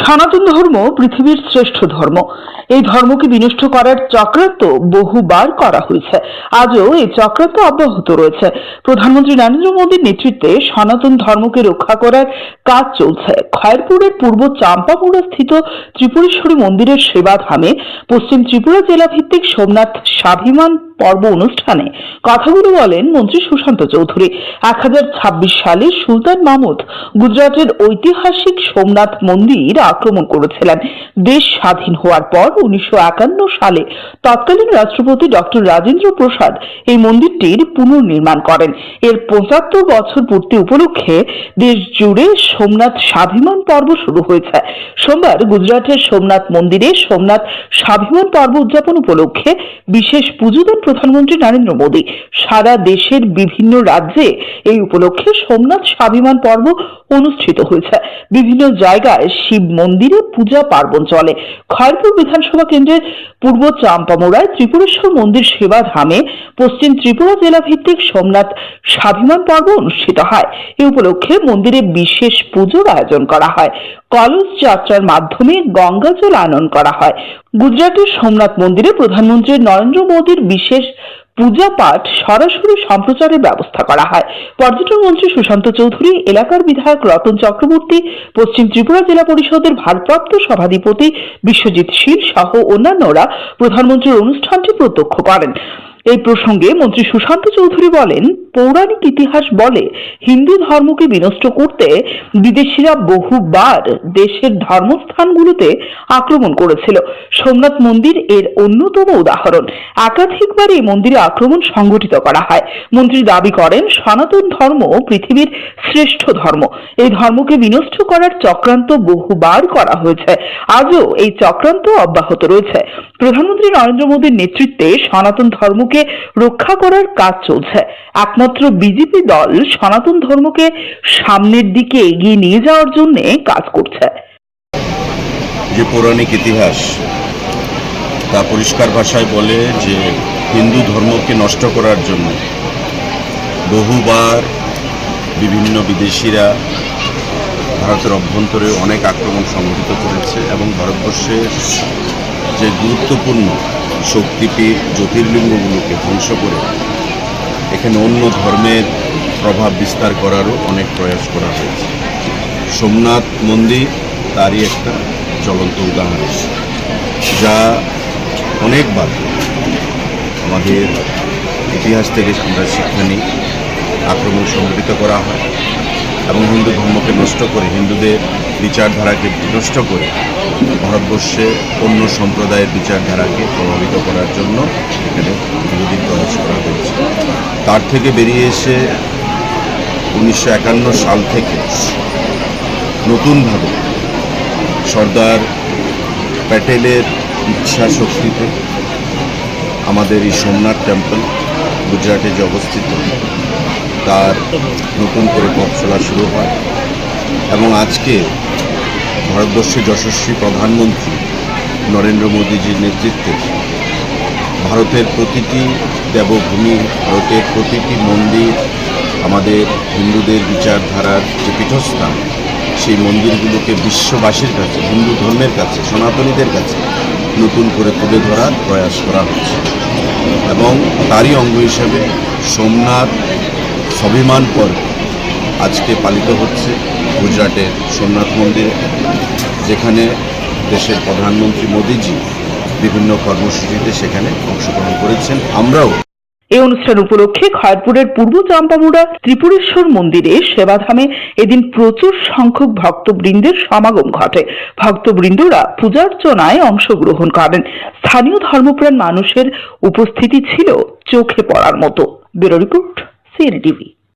সনাতন ধর্ম পৃথিবীর শ্রেষ্ঠ ধর্ম। এই ধর্মকে বিনষ্ট করার চক্রান্ত বহুবার করা হয়েছে, আজও এই চক্রান্ত অব্যাহত রয়েছে। প্রধানমন্ত্রী নরেন্দ্র মোদীর নেতৃত্বে সনাতন ধর্মকে রক্ষা করার কাজ চলছে। খয়েরপুরের পূর্ব চাম্পামুড়া স্থিত ত্রিপুরেশ্বরী মন্দিরের সেবাধামে পশ্চিম ত্রিপুরা জেলা ভিত্তিক সোমনাথ স্বাভিমান পর্ব অনুষ্ঠানে কথাগুলো বলেন মন্ত্রী সুশান্ত চৌধুরী। 1026 সালে সুলতান মাহমুদ গুজরাটের ঐতিহাসিক সোমনাথ মন্দির আক্রমণ করেছিলেন। দেশ স্বাধীন হওয়ার পর 1951 সালে তৎকালীন রাষ্ট্রপতি ডক্টর রাজেন্দ্র প্রসাদ এই মন্দিরটির পুনর্নির্মাণ করেন। এর 75 বছর পূর্তি উপলক্ষে দেশ জুড়ে সোমনাথ স্বাভিমান পর্ব শুরু হয়েছে। সোমবার গুজরাটের সোমনাথ মন্দিরে সোমনাথ স্বাভিমান পর্ব উদযাপন উপলক্ষে বিশেষ পুজো দেন প্রধানমন্ত্রী নরেন্দ্র মোদী। সারা দেশের বিভিন্ন রাজ্যে এই উপলক্ষে সোমনাথ স্বাভিমান পর্ব অনুষ্ঠিত হয়েছে। বিভিন্ন জায়গায় শিব মন্দিরে পূজা পার্বণ চলে। খয়েরপুর বিধানসভা কেন্দ্রের পূর্ব চাম্পামুড়ায় ত্রিপুরেশ্বর মন্দির সেবাধামে পশ্চিম ত্রিপুরা জেলা ভিত্তিক সোমনাথ স্বাভিমান পর্ব অনুষ্ঠিত হয়। এই উপলক্ষে মন্দিরে বিশেষ পুজোর আয়োজন করা হয়। কলস যাত্রার মাধ্যমে গঙ্গা জল আনয়ন করা হয়। গুজরাটের সোমনাথ মন্দিরে প্রধানমন্ত্রী নরেন্দ্র মোদীর বিশেষ পূজা পাঠ সরাসরি সম্প্রচারের ব্যবস্থা করা হয়। পর্যটন মন্ত্রী সুশান্ত চৌধুরী, এলাকার বিধায়ক রতন চক্রবর্তী, পশ্চিম ত্রিপুরা জেলা পরিষদের ভারপ্রাপ্ত সভাধিপতি বিশ্বজিৎ শীল সহ অন্যান্যরা প্রধানমন্ত্রীর অনুষ্ঠানটি প্রত্যক্ষ করেন। এই প্রসঙ্গে মন্ত্রী সুশান্ত চৌধুরী বলেন, পৌরাণিক ইতিহাস বলে হিন্দু ধর্মকে বিনষ্ট করতে বিদেশিরা বহুবার দেশের ধর্মস্থানগুলোতে আক্রমণ করেছিল। সোমনাথ মন্দির এর অন্যতম উদাহরণ। একাধিকবার এই মন্দিরে আক্রমণ সংঘটিত করা হয়। মন্ত্রী দাবি করেন, সনাতন ধর্ম পৃথিবীর শ্রেষ্ঠ ধর্ম। এই ধর্মকে বিনষ্ট করার চক্রান্ত বহুবার করা হয়েছে, আজও এই চক্রান্ত অব্যাহত রয়েছে। প্রধানমন্ত্রী নরেন্দ্র মোদীর নেতৃত্বে সনাতন ধর্মকে রক্ষা করার কাজ চলছে। একমাত্র বিজেপি দল সনাতন ধর্মকে সামনের দিকে এগিয়ে নিয়ে যাওয়ার জন্য কাজ করছে। যে পৌরাণিক ইতিহাস তা পরিষ্কার ভাষায় বলে যে হিন্দু ধর্মকে নষ্ট করার জন্য বহুবার বিভিন্ন বিদেশিরা ভারতের অভ্যন্তরে অনেক আক্রমণ সংঘটিত করেছে এবং ভারতবর্ষের যে গুরুত্বপূর্ণ শক্তিপীঠ জ্যোতির্লিঙ্গগুলোকে ধ্বংস করে এখানে অন্য ধর্মের প্রভাব বিস্তার করারও অনেক প্রয়াস করা হয়েছে। সোমনাথ মন্দির তারই একটা জ্বলন্ত উদাহরণ, যা অনেকবার আমাদের ইতিহাস থেকে আমরা শিক্ষা নিই। আক্রমণ সংঘটিত করা হয় এবং হিন্দু ধর্মকে নষ্ট করে, হিন্দুদের বিচারধারাকে নষ্ট করে ভারতবর্ষে অন্য সম্প্রদায়ের বিচারধারাকে প্রভাবিত করার জন্য এখানে বিরোধী প্রয়াস করা হয়েছে। তার থেকে বেরিয়ে এসে 1951 সাল থেকে নতুনভাবে সর্দার প্যাটেলের ইচ্ছা শক্তিতে আমাদের এই সোমনাথ টেম্পল গুজরাটে যে অবস্থিত তার নতুন করে পথ চলা শুরু হয় এবং আজকে ভারতবর্ষের যশস্বী প্রধানমন্ত্রী নরেন্দ্র মোদীজির নেতৃত্বে ভারতের প্রতিটি দেবভূমি, ভারতের প্রতিটি মন্দির, আমাদের হিন্দুদের বিচারধারার যে পীঠস্থান, সেই মন্দিরগুলোকে বিশ্ববাসীর কাছে, হিন্দু ধর্মের কাছে, সনাতনীদের কাছে নতুন করে তুলে ধরার প্রয়াস করা হচ্ছে এবং তারই অঙ্গ হিসেবে সোমনাথ স্বাভিমান পর্ব আজকে পালিত হচ্ছে গুজরাটের সোমনাথ মন্দিরে, যেখানে দেশের প্রধানমন্ত্রী মোদীজি বিভিন্ন কর্মসূচিতে সেখানে অংশগ্রহণ করেছেন। আমরাও এই অনুষ্ঠান উপলক্ষে খয়েরপুরের পূর্ব চাম্পামুড়া ত্রিপুরেশ্বর মন্দিরে সেবাধামে এদিন প্রচুর সংখ্যক ভক্তবৃন্দের সমাগম ঘটে। ভক্তবৃন্দরা পূজার্চনায় অংশগ্রহণ করেন। স্থানীয় ধর্মপ্রাণ মানুষের উপস্থিতি ছিল চোখে পড়ার মতো। Bureau report, CNTV.